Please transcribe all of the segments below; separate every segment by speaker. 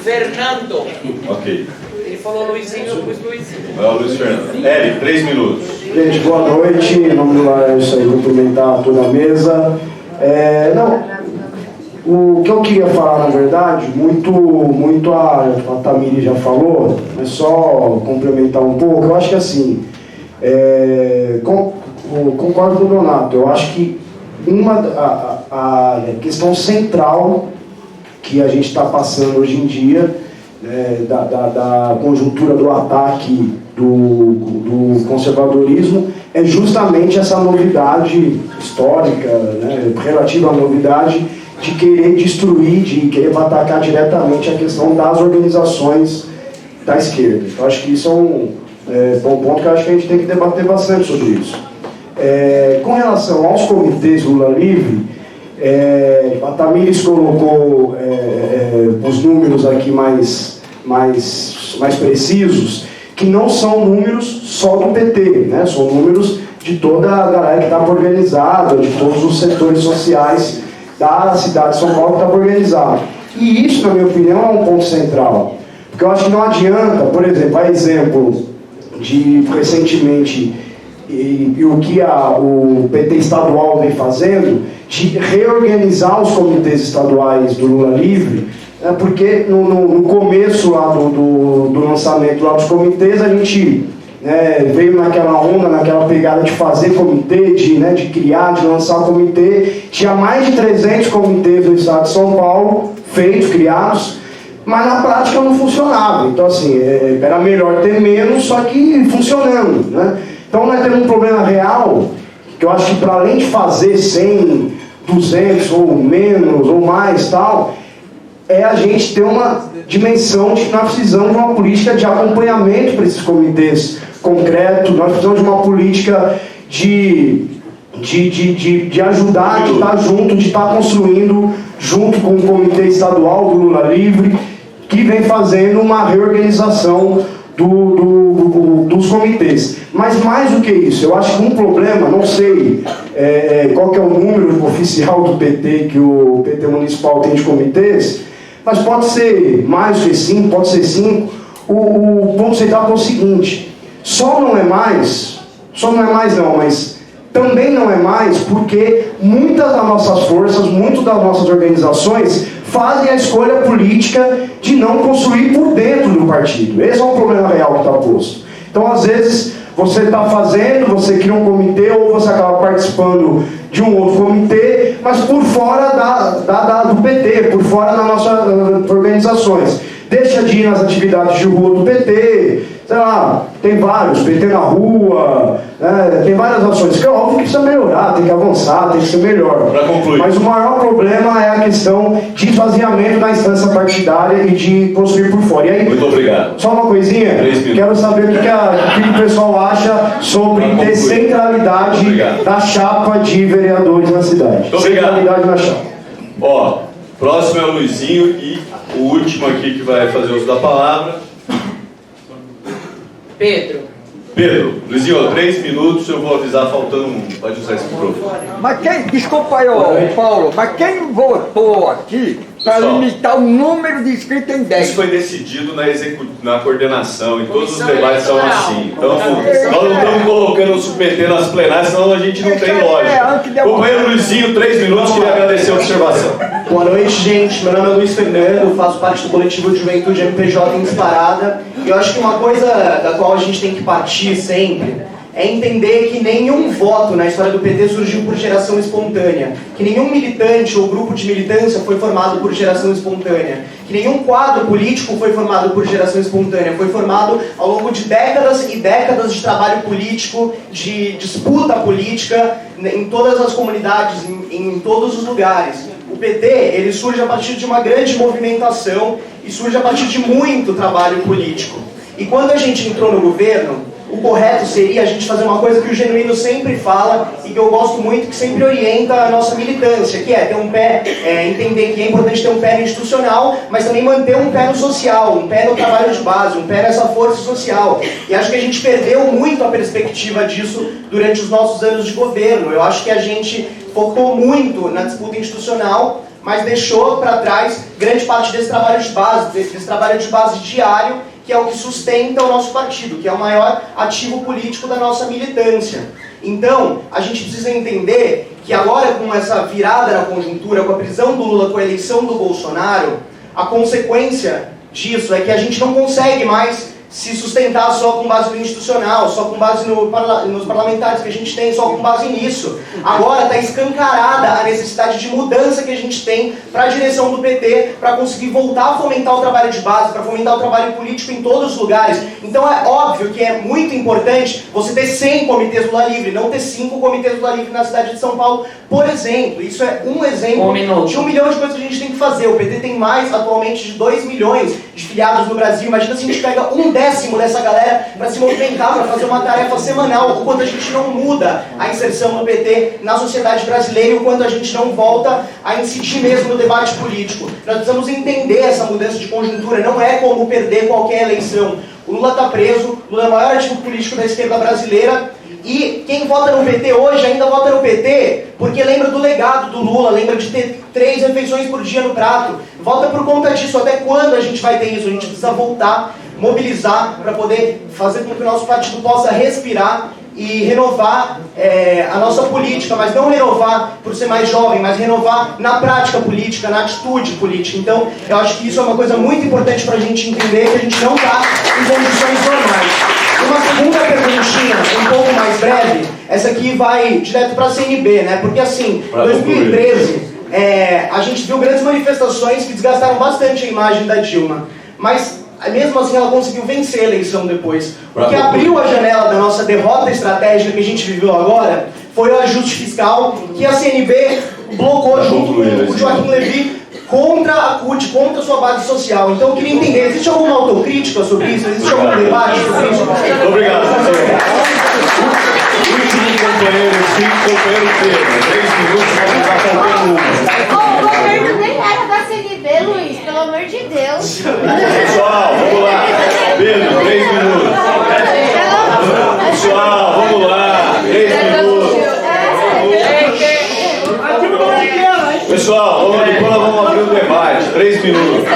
Speaker 1: Fernando.
Speaker 2: Ok.
Speaker 1: Ele falou Luizinho, eu pus Luizinho.
Speaker 2: É o Luiz Fernando. Eri, 3 minutos.
Speaker 3: Gente, boa noite. Vamos lá, isso aí, cumprimentar toda a mesa. O que eu queria falar, na verdade, muito a Tamiri já falou, mas só complementar um pouco. Eu acho que assim, concordo com o Donato. Eu acho que a questão central que a gente está passando hoje em dia, da conjuntura do ataque do conservadorismo, é justamente essa novidade histórica, relativa à novidade de querer destruir, de querer atacar diretamente a questão das organizações da esquerda. Eu acho que isso é um ponto que eu acho que a gente tem que debater bastante sobre isso. Com relação aos comitês Lula Livre, a Tamires colocou os números aqui mais precisos, que não são números só do PT, são números de toda a galera que estava organizada, de todos os setores sociais da cidade de São Paulo que estava organizado. E isso, na minha opinião, é um ponto central. Porque eu acho que não adianta, por exemplo, a exemplo de recentemente e o que o PT estadual vem fazendo, de reorganizar os comitês estaduais do Lula Livre, porque no começo lá do lançamento lá dos comitês, a gente veio naquela onda, naquela pegada de fazer comitê, de criar, de lançar comitê. Tinha mais de 300 comitês no estado de São Paulo, feitos, criados, mas na prática não funcionava. Então, assim, era melhor ter menos, só que funcionando, Então, nós temos um problema real, que eu acho que para além de fazer 100, 200 ou menos ou mais, tal, a gente ter uma dimensão de que nós precisamos de uma política de acompanhamento para esses comitês concretos, nós precisamos de uma política de ajudar, de estar junto, de estar construindo, junto com o Comitê Estadual do Lula Livre, que vem fazendo uma reorganização dos comitês. Mas mais do que isso, eu acho que um problema, não sei qual que é o número oficial do PT, que o PT municipal tem de comitês, mas pode ser mais do que 5, pode ser 5. O ponto central é o seguinte: só não é mais não, mas também não é mais porque muitas das nossas forças, muitas das nossas organizações fazem a escolha política de não construir por dentro do partido. Esse é um problema real que está posto. Então, às vezes, você está fazendo, você cria um comitê ou você acaba participando de um outro comitê, mas por fora do PT, por fora das nossas organizações. Deixa de ir nas atividades de rua do PT, sei lá, tem vários, PT na rua, tem várias ações, que é óbvio que precisa melhorar, tem que avançar, tem que ser melhor.
Speaker 2: Para concluir.
Speaker 3: Mas o maior problema é a questão de esvaziamento da instância partidária e de construir por fora. E aí,
Speaker 2: muito obrigado.
Speaker 3: Só uma coisinha, quero saber o que o pessoal acha sobre descentralidade da chapa de vereadores na cidade. Descentralidade na chapa.
Speaker 2: Próximo é o Luizinho e o último aqui que vai fazer uso da palavra.
Speaker 1: Pedro.
Speaker 2: Luizinho, 3 minutos, eu vou avisar faltando um. Pode usar esse microfone.
Speaker 4: Mas desculpa aí, Paulo, mas quem votou aqui para limitar o número de inscritos em 10?
Speaker 2: Isso foi decidido na coordenação, e todos os debates são assim. Então, nós não estamos colocando o PT nas plenárias, senão a gente não tem lógica. Companheiro Luizinho, 3 minutos, queria agradecer a observação.
Speaker 5: Boa noite, gente. Meu nome é Luiz Fernando, faço parte do coletivo de Juventude MPJ em Disparada. E eu acho que uma coisa da qual a gente tem que partir sempre é entender que nenhum voto na história do PT surgiu por geração espontânea, que nenhum militante ou grupo de militância foi formado por geração espontânea, que nenhum quadro político foi formado por geração espontânea, foi formado ao longo de décadas e décadas de trabalho político, de disputa política em todas as comunidades, em todos os lugares. O PT, ele surge a partir de uma grande movimentação e surge a partir de muito trabalho político. E quando a gente entrou no governo, o correto seria a gente fazer uma coisa que o Genuíno sempre fala e que eu gosto muito, que sempre orienta a nossa militância, que é ter um pé, entender que é importante ter um pé no institucional, mas também manter um pé no social, um pé no trabalho de base, um pé nessa força social. E acho que a gente perdeu muito a perspectiva disso durante os nossos anos de governo. Eu acho que a gente focou muito na disputa institucional, mas deixou para trás grande parte desse trabalho de base diário, que é o que sustenta o nosso partido, que é o maior ativo político da nossa militância. Então, a gente precisa entender que agora, com essa virada na conjuntura, com a prisão do Lula, com a eleição do Bolsonaro, a consequência disso é que a gente não consegue mais se sustentar só com base no institucional, só com base nos parlamentares que a gente tem, só com base nisso. Agora está escancarada a necessidade de mudança que a gente tem para a direção do PT, para conseguir voltar a fomentar o trabalho de base, para fomentar o trabalho político em todos os lugares. Então é óbvio que é muito importante você ter 100 comitês Lula Livre, não ter 5 comitês Lula Livre na cidade de São Paulo, por exemplo. Isso é um exemplo de 1 milhão de coisas que a gente tem que fazer. O PT tem mais atualmente de 2 milhões de filiados no Brasil. Imagina se a gente pega 1/10 dessa galera para se movimentar, para fazer uma tarefa semanal, o quanto a gente não muda a inserção do PT na sociedade brasileira e o quanto a gente não volta a incidir mesmo no debate político. Nós precisamos entender essa mudança de conjuntura, não é como perder qualquer eleição. O Lula está preso, o Lula é o maior ativo político da esquerda brasileira, e quem vota no PT hoje ainda vota no PT porque lembra do legado do Lula, lembra de ter 3 refeições por dia no prato. Vota por conta disso. Até quando a gente vai ter isso? A gente precisa voltar, mobilizar para poder fazer com que o nosso partido possa respirar e renovar a nossa política, mas não renovar por ser mais jovem, mas renovar na prática política, na atitude política. Então, eu acho que isso é uma coisa muito importante para a gente entender que a gente não está em condições normais. Uma segunda perguntinha, um pouco mais breve, essa aqui vai direto para a CNB, né? Porque assim, em 2013, a gente viu grandes manifestações que desgastaram bastante a imagem da Dilma, mas mesmo assim ela conseguiu vencer a eleição depois. O que abriu a janela da nossa derrota estratégica que a gente viveu agora foi o ajuste fiscal que a CNB blocou junto com o Joaquim Levy contra a CUT, contra a sua base social. Então eu queria entender, existe alguma autocrítica sobre isso? Existe algum debate sobre isso?
Speaker 2: Obrigado, último companheiro, 5 companheiros Pedro, 3 minutos para ficar faltando 1.
Speaker 6: O governo nem era da CNB, Luiz, pelo amor de Deus.
Speaker 2: Pessoal, vamos lá. Pedro, 3 minutos. Pessoal, vamos lá. 3 minutos. Pessoal, depois nós vamos abrir o debate. 3 minutos.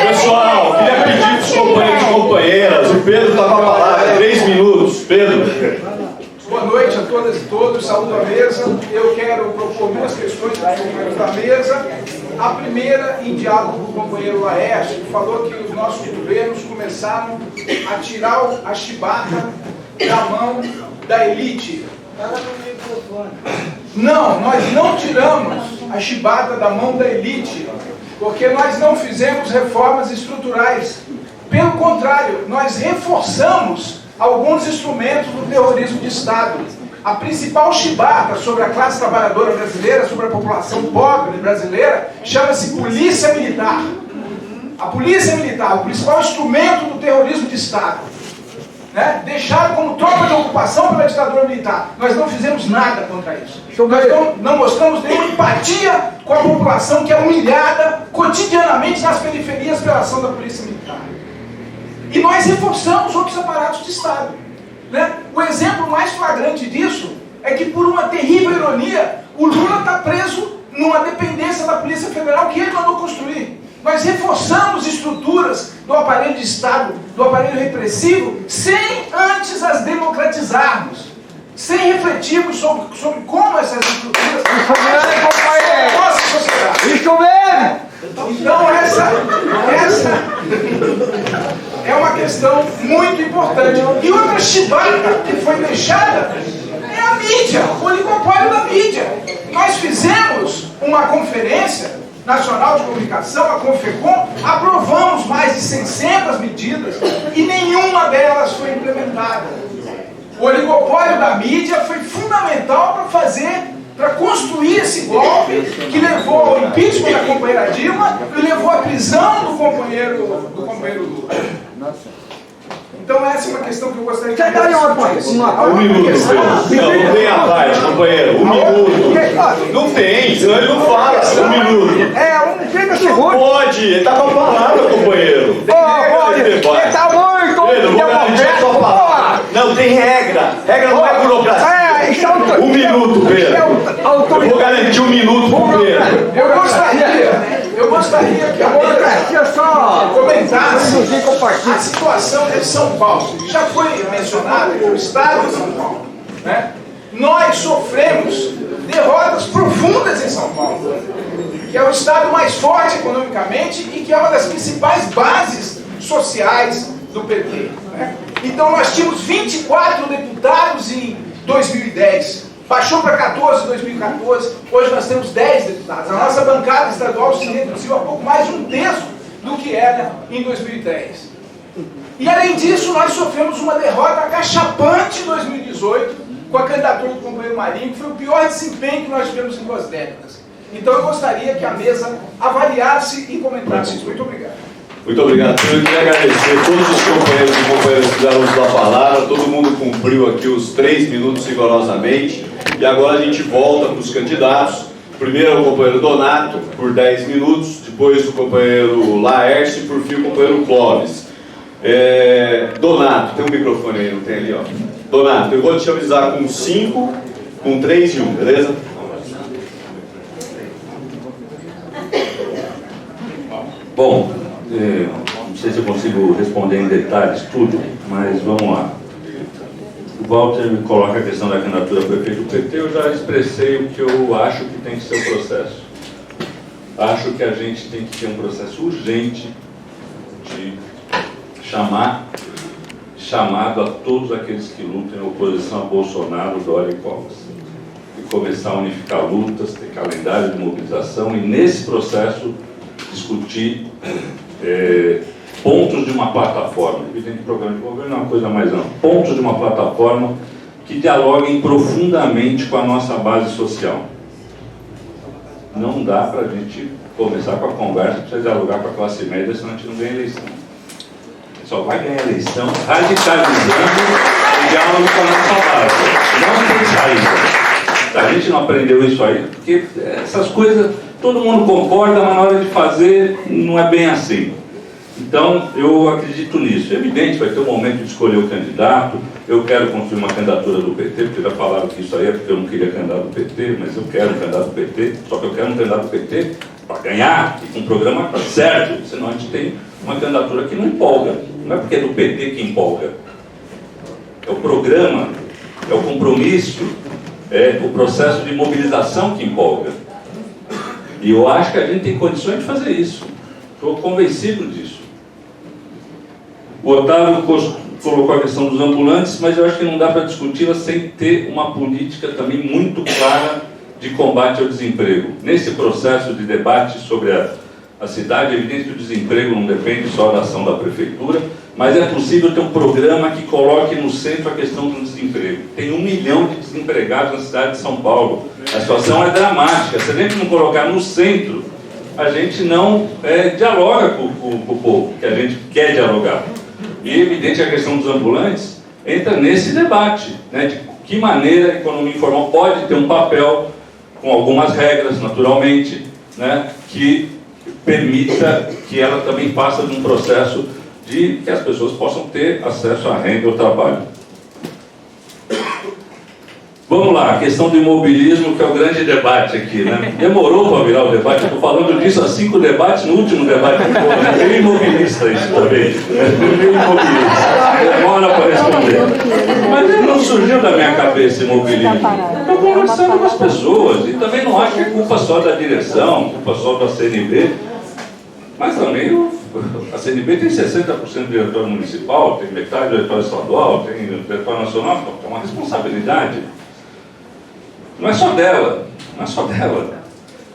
Speaker 2: Pessoal, queria pedir para os companheiros e companheiras. O Pedro está com a palavra. 3 minutos. Pedro.
Speaker 7: Boa noite a todas e todos. Saúdo a mesa. Eu quero propor 2 questões para os companheiros da mesa. A primeira, em diálogo com o companheiro Laércio, que falou que os nossos governos começaram a tirar a chibata da mão da elite. Não, nós não tiramos a chibata da mão da elite, porque nós não fizemos reformas estruturais. Pelo contrário, nós reforçamos alguns instrumentos do terrorismo de Estado. A principal chibata sobre a classe trabalhadora brasileira, sobre a população pobre brasileira, chama-se Polícia Militar. A Polícia Militar, o principal instrumento do terrorismo de Estado, né? Deixado como tropa de ocupação pela ditadura militar. Nós não fizemos nada contra isso. Nós não mostramos nenhuma empatia com a população que é humilhada cotidianamente nas periferias pela ação da Polícia Militar. E nós reforçamos outros aparatos de Estado, né? O exemplo mais flagrante disso é que, por uma terrível ironia, o Lula está preso numa dependência da Polícia Federal que ele mandou construir. Nós reforçamos estruturas do aparelho de Estado, do aparelho repressivo, sem antes as democratizarmos, sem refletirmos sobre como essas estruturas são nossa sociedade.
Speaker 4: Isso mesmo!
Speaker 7: Então essa é uma questão muito importante. E outra chibata que foi deixada é a mídia, o oligopólio da mídia. Nós fizemos uma conferência nacional de comunicação, a Confecom, aprovamos mais de 600 medidas e nenhuma delas foi implementada. O oligopólio da mídia foi fundamental para construir esse golpe que levou ao impeachment da companheira Dilma e levou à prisão do companheiro Lula. Então essa é uma questão que eu gostaria de...
Speaker 4: Você dá uma
Speaker 2: 1 minuto, Pedro. Não tem a parte, companheiro. 1 minuto. Não tem, senão ele não fala. 1 minuto.
Speaker 4: 30 segundos.
Speaker 2: Pode, ele tá com a palavra, companheiro.
Speaker 4: Pode, ele tá muito.
Speaker 2: Pedro, vou garantir a sua palavra. Não, tem regra. Regra não é burocracia.
Speaker 4: Isso é
Speaker 2: Um minuto, Pedro. Eu vou garantir 1 minuto pro Pedro.
Speaker 7: Eu gostaria que agora
Speaker 4: Democracia só
Speaker 7: comentasse
Speaker 4: reduzir com o
Speaker 7: a
Speaker 4: partido.
Speaker 7: situação de São Paulo. Já foi mencionado que o Estado de São Paulo, né? Nós sofremos derrotas profundas em São Paulo, que é o Estado mais forte economicamente e que é uma das principais bases sociais do PT, né? Então nós tínhamos 24 deputados em 2010, baixou para 14 em 2014, hoje nós temos 10 deputados. A nossa bancada estadual se reduziu a pouco mais de 1/3 do que era em 2010. E além disso, nós sofremos uma derrota acachapante em 2018, com a candidatura do companheiro Marinho, que foi o pior desempenho que nós tivemos em 2 décadas. Então eu gostaria que a mesa avaliasse e comentasse isso. Muito obrigado.
Speaker 2: Muito obrigado. Eu queria agradecer a todos os companheiros e companheiras que fizeram uso da palavra. Todo mundo cumpriu aqui os 3 minutos rigorosamente. E agora a gente volta para os candidatos. Primeiro o companheiro Donato, por 10 minutos. Depois o companheiro Laércio e por fim o companheiro Clóvis. Donato, tem um microfone aí, não tem ali, ó. Donato, eu vou te avisar com 5, com 3 e 1, beleza?
Speaker 8: Bom, não sei se eu consigo responder em detalhes tudo, mas vamos lá. O Walter me coloca a questão da candidatura a prefeito do PT, eu já expressei o que eu acho que tem que ser o processo. Acho que a gente tem que ter um processo urgente de chamado a todos aqueles que lutam em oposição a Bolsonaro, Dória e Covas. E começar a unificar lutas, ter calendário de mobilização e, nesse processo, discutir pontos de uma plataforma. Evidente que o programa de governo é uma coisa mais ampla. Pontos de uma plataforma que dialoguem profundamente com a nossa base social. Não dá para a gente começar com a conversa, precisa dialogar com a classe média, senão a gente não ganha eleição. Só vai ganhar eleição radicalizando o diálogo com a nossa base. Não tem saída. A gente não aprendeu isso aí, porque essas coisas todo mundo concorda, mas na hora de fazer não é bem assim. Então, eu acredito nisso. É evidente, vai ter um momento de escolher o candidato. Eu quero construir uma candidatura do PT, porque já falaram que isso aí é porque eu não queria candidato do PT, mas eu quero um candidato do PT. Só que eu quero um candidato do PT para ganhar e com um programa certo, senão a gente tem uma candidatura que não empolga. Não é porque é do PT que empolga. É o programa, é o compromisso, é o processo de mobilização que empolga. E eu acho que a gente tem condições de fazer isso. Estou convencido disso. O Otávio colocou a questão dos ambulantes, mas eu acho que não dá para discuti-la sem ter uma política também muito clara de combate ao desemprego. Nesse processo de debate sobre a cidade, é evidente que o desemprego não depende só da ação da prefeitura, mas é possível ter um programa que coloque no centro a questão do desemprego. Tem 1 milhão de desempregados na cidade de São Paulo. A situação é dramática. Se a gente não colocar no centro, a gente não dialoga com o povo, que a gente quer dialogar. E é evidente que a questão dos ambulantes entra nesse debate, né, de que maneira a economia informal pode ter um papel, com algumas regras, naturalmente, né, que permita que ela também passe de um processo de que as pessoas possam ter acesso à renda e ao trabalho. Vamos lá, a questão do imobilismo, que é o grande debate aqui, né? Demorou para virar o debate, eu estou falando disso há 5 debates, no último debate que foi, né? Meio imobilista isso também, meio imobilista, demora para responder. Mas não surgiu da minha cabeça imobilismo. Estou conversando com as pessoas, e também não acho que é culpa só da direção, culpa só da CNB, mas também a CNB tem 60% de diretório municipal, tem metade do diretório estadual, tem diretório nacional, então tem uma responsabilidade. Não é só dela, não é só dela.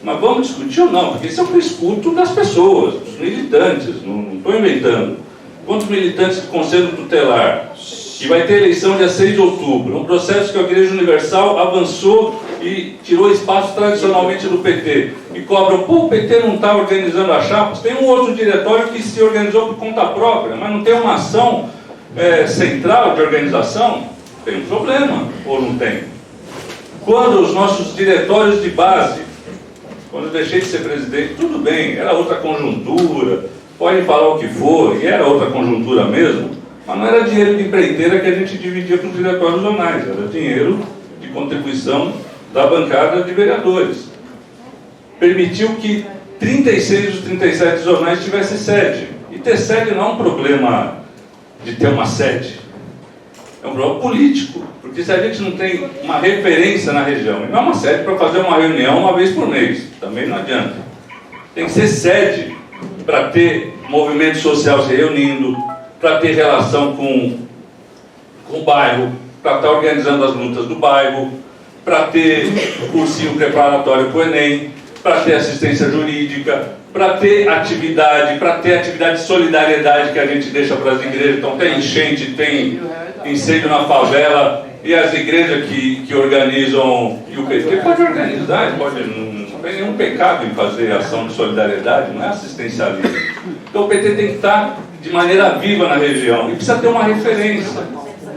Speaker 8: Mas vamos discutir ou não, porque isso é o que eu escuto das pessoas, dos militantes, não estou inventando. Quantos militantes do Conselho Tutelar, que vai ter eleição dia 6 de outubro, um processo que a Igreja Universal avançou e tirou espaço tradicionalmente do PT, e cobram, pô, o PT não está organizando as chapas, tem um outro diretório que se organizou por conta própria, mas não tem uma ação central de organização, tem um problema, ou não tem? Quando os nossos diretórios de base, quando eu deixei de ser presidente, tudo bem, era outra conjuntura, podem falar o que for, e era outra conjuntura mesmo, Mas não era dinheiro de empreiteira que a gente dividia para os diretórios zonais, era dinheiro de contribuição da bancada de vereadores. Permitiu que 36 dos 37 zonais tivessem sede. E ter sede não é um problema de ter uma sede, é um problema político, porque se a gente não tem uma referência na região, e não é uma sede para fazer uma reunião uma vez por mês, também não adianta. Tem que ser sede para ter movimento social se reunindo, para ter relação com o bairro, para estar organizando as lutas do bairro, para ter cursinho preparatório para o Enem, para ter assistência jurídica, para ter atividade de solidariedade que a gente deixa para as igrejas. Então tem enchente, tem incêndio na favela, e as igrejas que organizam, e o PT pode organizar, não tem nenhum pecado em fazer ação de solidariedade, não é assistencialismo. Então o PT tem que estar de maneira viva na região, e precisa ter uma referência.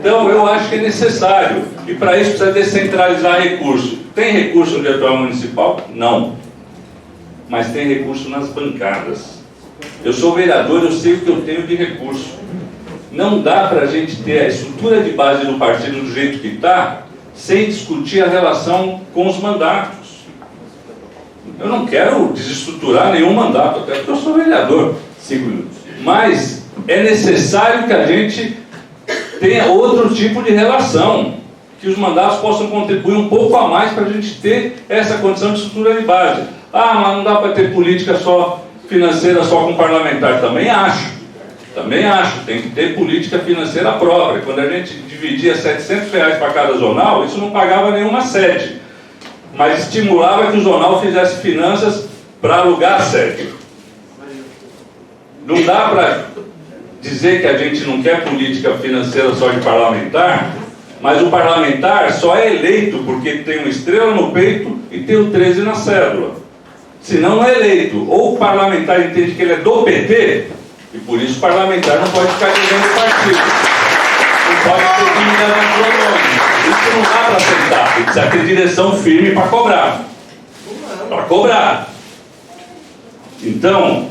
Speaker 8: Então eu acho que é necessário, e para isso precisa descentralizar recursos. Tem recurso no diretório municipal? Não. Mas tem recurso nas bancadas. Eu sou vereador, eu sei o que eu tenho de recurso. Não dá para a gente ter a estrutura de base do partido do jeito que está, sem discutir a relação com os mandatos. Eu não quero desestruturar nenhum mandato, até porque eu sou vereador. 5 minutos. Mas é necessário que a gente tenha outro tipo de relação, que os mandatos possam contribuir um pouco a mais para a gente ter essa condição de estrutura de base. Ah, mas não dá para ter política só financeira, só com parlamentar. Também acho, tem que ter política financeira própria. Quando a gente dividia R$700 para cada zonal, isso não pagava nenhuma sede, mas estimulava que o zonal fizesse finanças para alugar a sede. Não dá para dizer que a gente não quer política financeira só de parlamentar, mas o parlamentar só é eleito porque tem uma estrela no peito e tem o 13 na cédula. Senão não é eleito. Ou o parlamentar entende que ele é do PT, e por isso o parlamentar não pode ficar dentro do partido. Não pode ter dívida na sua nome. Isso não dá para aceitar. Ele precisa ter direção firme para cobrar. Para cobrar. Então,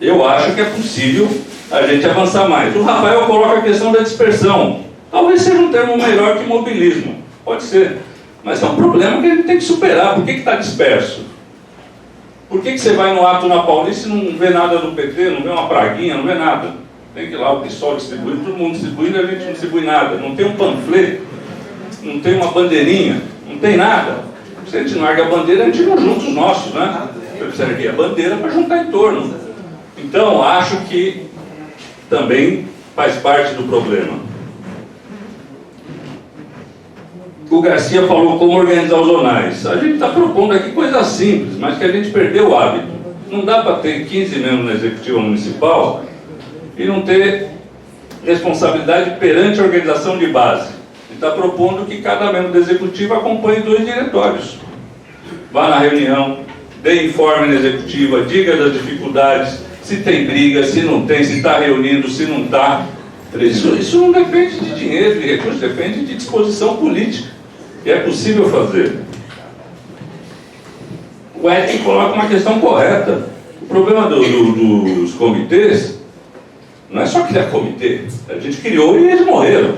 Speaker 8: eu acho que é possível a gente avançar mais. O Rafael coloca a questão da dispersão. Talvez seja um termo melhor que mobilismo. Pode ser. Mas é um problema que a gente tem que superar. Por que está disperso? Por que você vai no ato na Paulista e não vê nada do PT, não vê uma praguinha, não vê nada? Tem que ir lá o PSOL distribuindo, todo mundo distribuindo, a gente não distribui nada. Não tem um panfleto, não tem uma bandeirinha, não tem nada. Se a gente não larga a bandeira, a gente não junta os nossos, né? Você precisa erguer a bandeira para juntar em torno. Então, acho que também faz parte do problema. O Garcia falou como organizar os zonais. A gente está propondo aqui coisas simples, mas que a gente perdeu o hábito. Não dá para ter 15 membros na executiva municipal e não ter responsabilidade perante a organização de base. A gente está propondo que cada membro da executiva acompanhe 2 diretórios. Vá na reunião, dê informe na executiva, diga das dificuldades, se tem briga, se não tem, se está reunindo, se não está. Isso não depende de dinheiro, de recursos, depende de disposição política. E é possível fazer. O Edson coloca uma questão correta. O problema dos comitês não é só criar comitê. A gente criou e eles morreram.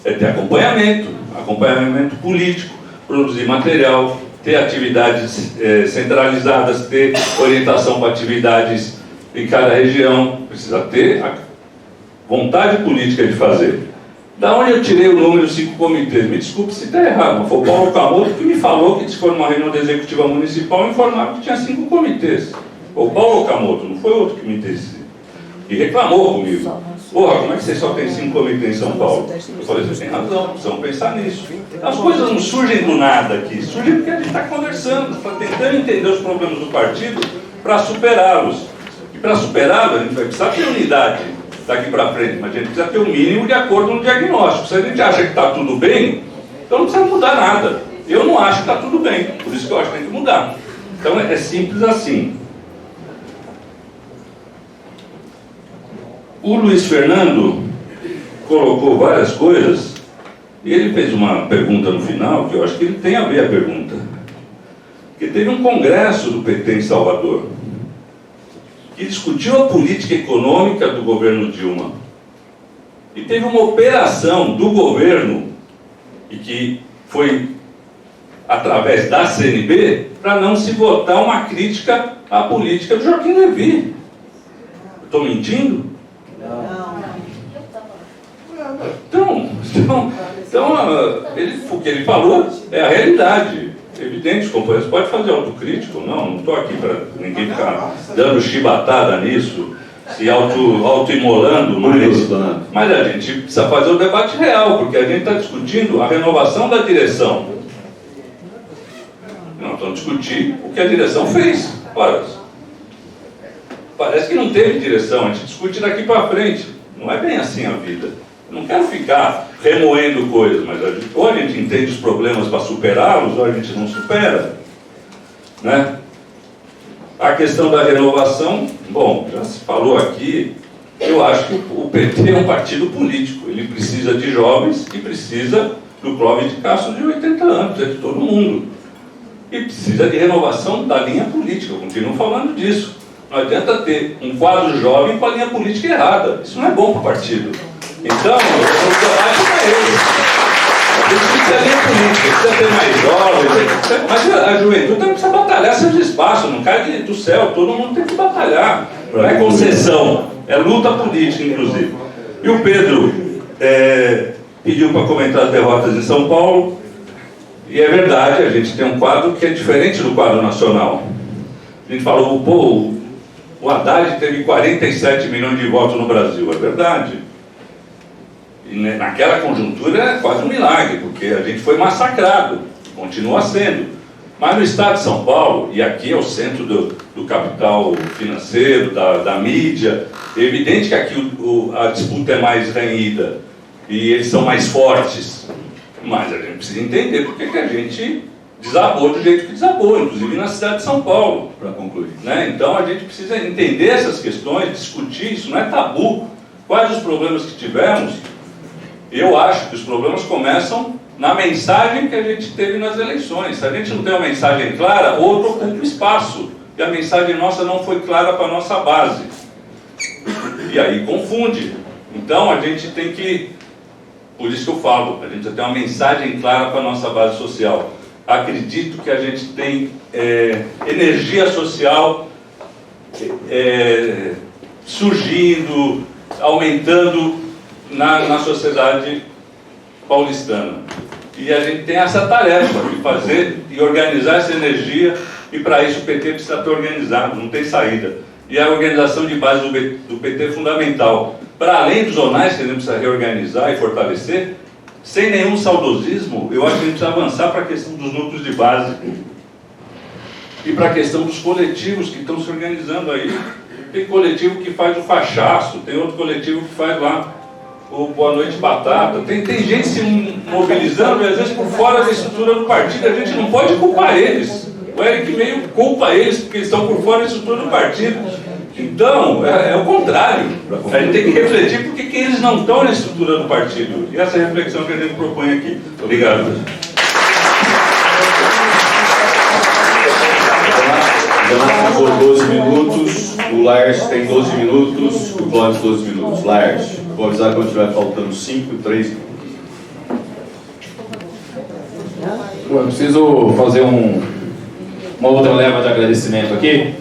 Speaker 8: É ter acompanhamento político, produzir material, ter atividades centralizadas, ter orientação para atividades em cada região. Precisa ter a vontade política de fazer. Da onde eu tirei o número de 5 comitês? Me desculpe se está errado, mas foi o Paulo Camoto que me falou que se for numa reunião da executiva municipal, informaram que tinha 5 comitês. Foi o Paulo Camoto, não foi outro que me disse. E reclamou comigo. Porra, como é que vocês só tem 5 comitês em São Paulo? Eu falei, vocês têm razão, precisam pensar nisso. As coisas não surgem do nada aqui, surgem porque a gente está conversando, está tentando entender os problemas do partido para superá-los. E para superá-los, a gente vai precisar ter unidade daqui para frente, mas a gente precisa ter o mínimo de acordo no diagnóstico. Se a gente acha que está tudo bem, então não precisa mudar nada. Eu não acho que está tudo bem, por isso que eu acho que tem que mudar. Então é simples assim. O Luiz Fernando colocou várias coisas e ele fez uma pergunta no final que eu acho que ele tem a ver a pergunta. Porque teve um congresso do PT em Salvador que discutiu a política econômica do governo Dilma. E teve uma operação do governo, e que foi através da CNB, para não se votar uma crítica à política do Joaquim Levy. Estou mentindo? Então, o que ele falou é a realidade. Evidente, os companheiros podem fazer autocrítico. Não estou aqui para ninguém ficar dando chibatada nisso, se auto-imolando, mas a gente precisa fazer o debate real, porque a gente está discutindo a renovação da direção. Não estamos discutindo o que a direção fez. Ora, parece que não teve direção, a gente discute daqui para frente. Não é bem assim a vida. Não quero ficar remoendo coisas, mas ou a gente entende os problemas para superá-los, ou a gente não supera. Né? A questão da renovação, bom, já se falou aqui, eu acho que o PT é um partido político. Ele precisa de jovens e precisa do Clóvis de Castro de 80 anos, é de todo mundo. E precisa de renovação da linha política, eu continuo falando disso. Não adianta ter um quadro jovem com a linha política errada. Isso não é bom para o partido. Então, o debate é esse. Precisa ter linha política, precisa ter mais jovens, mas a juventude também precisa batalhar seus espaços, não cai do céu, todo mundo tem que batalhar. Não é concessão, é luta política, inclusive. E o Pedro pediu para comentar as derrotas em São Paulo, e é verdade, a gente tem um quadro que é diferente do quadro nacional. A gente falou, pô, o Haddad teve 47 milhões de votos no Brasil, é verdade. E naquela conjuntura é quase um milagre, porque a gente foi massacrado, continua sendo. Mas no estado de São Paulo, e aqui é o centro do capital financeiro, da mídia, é evidente que aqui a disputa é mais renhida e eles são mais fortes. Mas a gente precisa entender por que a gente desabou do jeito que desabou, inclusive na cidade de São Paulo, para concluir. Né? Então a gente precisa entender essas questões, discutir, isso não é tabu. Quais os problemas que tivemos? Eu acho que os problemas começam na mensagem que a gente teve nas eleições. Se a gente não tem uma mensagem clara, outro ocupa o espaço. E a mensagem nossa não foi clara para a nossa base. E aí confunde. Então a gente tem que, por isso que eu falo, a gente precisa ter uma mensagem clara para a nossa base social. Acredito que a gente tem energia social surgindo, aumentando na sociedade paulistana. E a gente tem essa tarefa de fazer e organizar essa energia, e para isso o PT precisa estar organizado, não tem saída. E a organização de base do PT é fundamental. Para além dos zonais que a gente precisa reorganizar e fortalecer, sem nenhum saudosismo, eu acho que a gente precisa avançar para a questão dos núcleos de base e para a questão dos coletivos que estão se organizando aí. Tem coletivo que faz o fachaço, tem outro coletivo que faz lá o Boa Noite Batata. Tem gente se mobilizando e às vezes por fora da estrutura do partido. A gente não pode culpar eles. O Eric meio culpa eles porque eles estão por fora da estrutura do partido. Então, é o contrário. A gente tem que refletir por que eles não estão na estrutura do partido. E essa é a reflexão que a gente propõe aqui. Obrigado.
Speaker 2: Já usou 12 minutos, o Lars tem 12 minutos, o Clóvis 12 minutos. Lars, vou avisar quando estiver faltando 5 e 3 minutos.
Speaker 9: Eu preciso fazer uma outra leva de agradecimento aqui,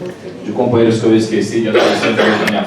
Speaker 9: de companheiros que eu esqueci de agradecer na minha